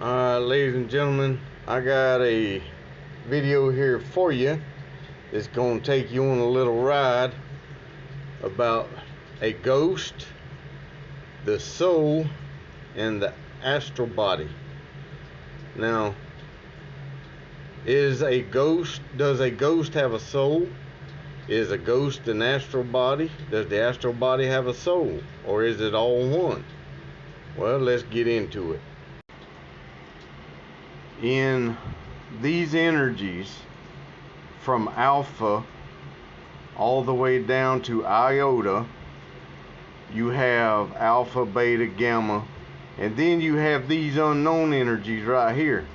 Ladies and gentlemen, I got a video here for you. It's going to take you on a little ride about a ghost, the soul, and the astral body. Now, does a ghost have a soul? Is a ghost an astral body? Does the astral body have a soul? Or is it all one? Well, let's get into it. In these energies, from alpha all the way down to iota, you have alpha, beta, gamma, and then you have these unknown energies right here.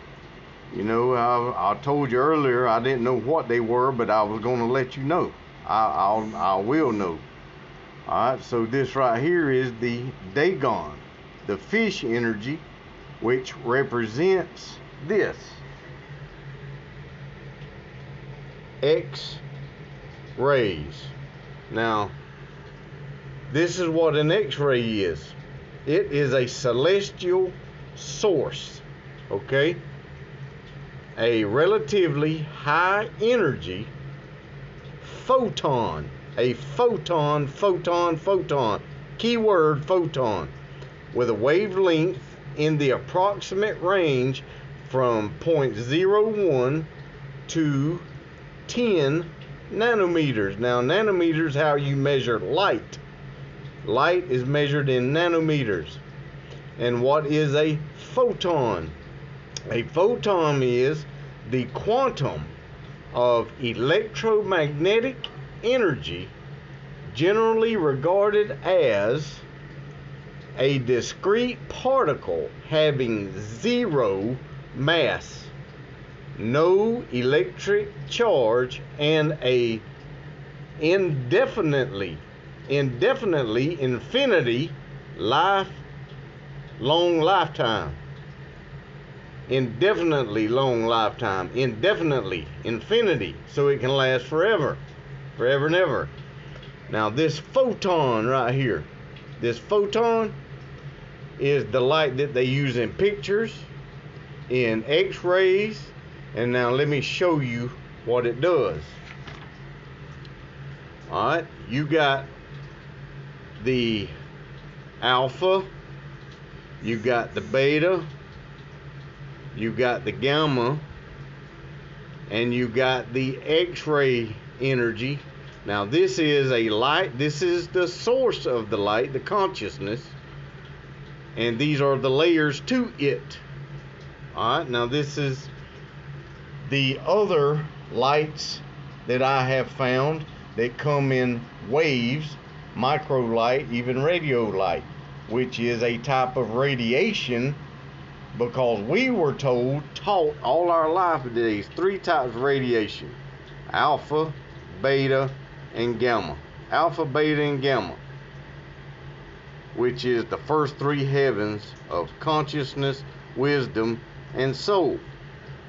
You know, I told you earlier I didn't know what they were, but I was going to let you know. I will know. Alright, so this right here is the Dagon, the fish energy, which represents this X-rays. Now, this is what an X-ray is. It is a celestial source, okay? A relatively high energy photon. A photon. Keyword photon. With a wavelength in the approximate range from 0.01 to 10 nanometers. Now, nanometers, how you measure light. Light is measured in nanometers. And what is a photon? A photon is the quantum of electromagnetic energy, generally regarded as a discrete particle having zero mass, no electric charge, and a infinity long lifetime. Indefinitely long lifetime. Indefinitely, infinity, so it can last forever and ever. Now, this photon right here, this photon is the light that they use in pictures, in X-rays, and now let me show you what it does. Alright, you got the alpha, you got the beta, you got the gamma, and you got the X-ray energy. Now, this is a light. This is the source of the light, the consciousness, and these are the layers to it. Alright, now this is the other lights that I have found that come in waves, micro light, even radio light, which is a type of radiation, because we were taught all our life that these three types of radiation: alpha, beta, and gamma. Alpha, beta, and gamma, which is the first three heavens of consciousness, wisdom, and soul.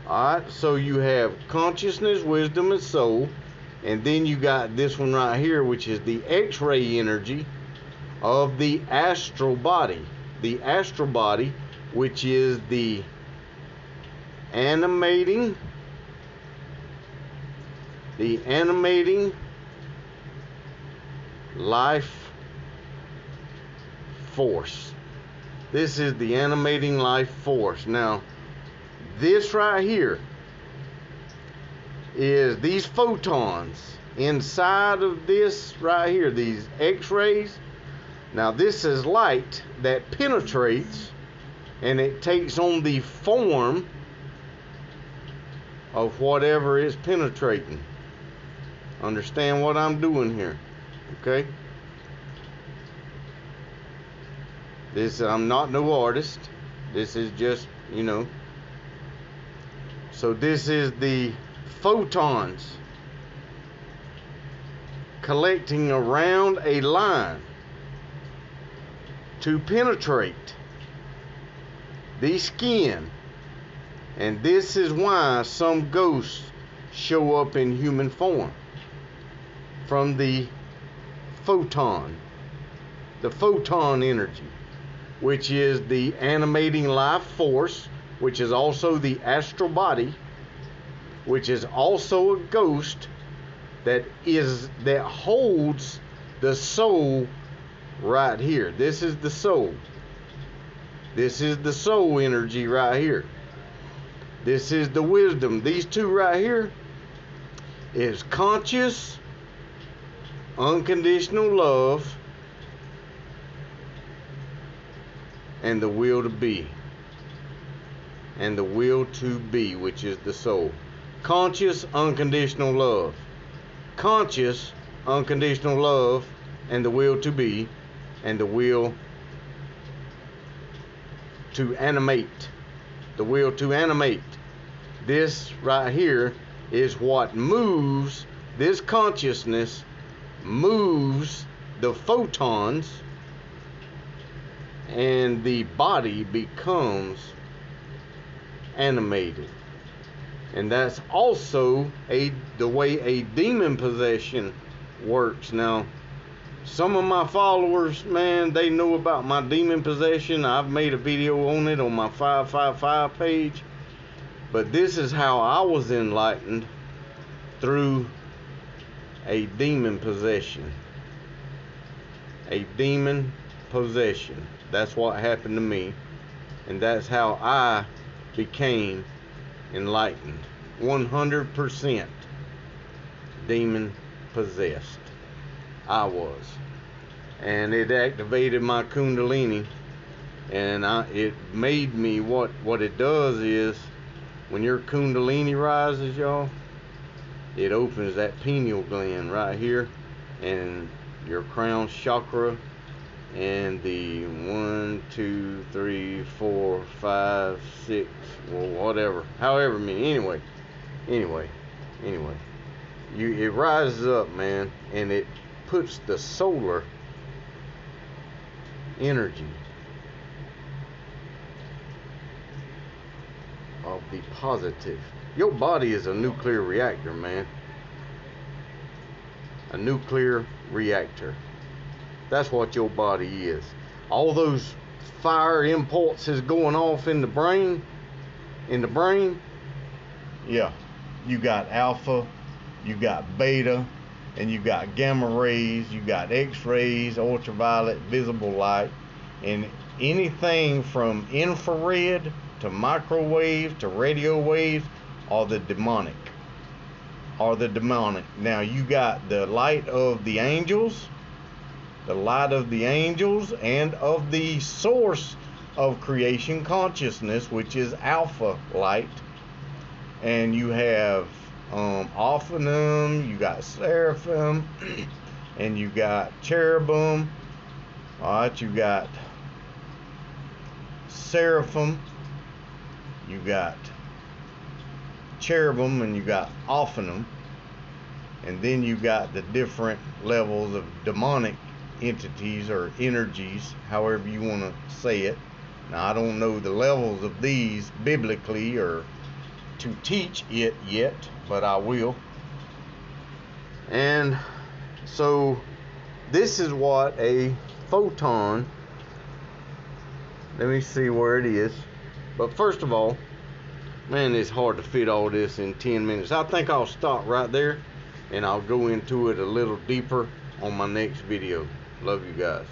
Alright, so you have consciousness, wisdom, and soul, and then you got this one right here, which is the X-ray energy of the astral body. The astral body, which is the animating life force. This is the animating life force. Now, this right here is these photons inside of this right here, these X-rays. Now, this is light that penetrates, and it takes on the form of whatever it's penetrating. Understand what I'm doing here, okay? I'm not no artist. This is just, you know. So this is the photons collecting around a line to penetrate the skin. And this is why some ghosts show up in human form, from the photon energy, which is the animating life force which is also the astral body, which is also a ghost that holds the soul right here. This is the soul. This is the soul energy right here. This is the wisdom. These two right here is conscious, unconditional love, and the will to be. And the will to be, which is the soul. Conscious, unconditional love. Conscious, unconditional love, and the will to be, and the will to animate. The will to animate. This right here is what moves, this consciousness moves the photons, and the body becomes animated. And that's also the way a demon possession works. Now, some of my followers, man, they know about my demon possession. I've made a video on it on my 555 page. But this is how I was enlightened, through a demon possession. A demon possession. That's what happened to me. And that's how I became enlightened. 100% demon possessed. I was. And it activated my Kundalini. And it made me, what it does is, when your Kundalini rises, y'all, it opens that pineal gland right here, and your crown chakra, and the 1, 2, 3, 4, 5, 6, well, whatever, however many, anyway, it rises up, man, and it puts the solar energy of the positive. Your body is a nuclear reactor, man. A nuclear reactor. That's what your body is. All those fire impulses going off in the brain, yeah, you got alpha, you got beta, and you got gamma rays, you got x-rays, ultraviolet, visible light, and anything from infrared to microwave to radio waves are the demonic. Now you got the light of the angels, and of the source of creation consciousness, which is alpha light. And you have Ophanum, you got Seraphim, and you got Cherubim. Alright, you got Seraphim, you got Cherubim, and you got Ophanum. And then you got the different levels of demonic entities or energies, however you want to say it. Now, I don't know the levels of these biblically or to teach it yet, but I will. And so this is what a photon, let me see where it is. But first of all, man, it's hard to fit all this in 10 minutes. I think I'll stop right there, and I'll go into it a little deeper on my next video. Love you guys.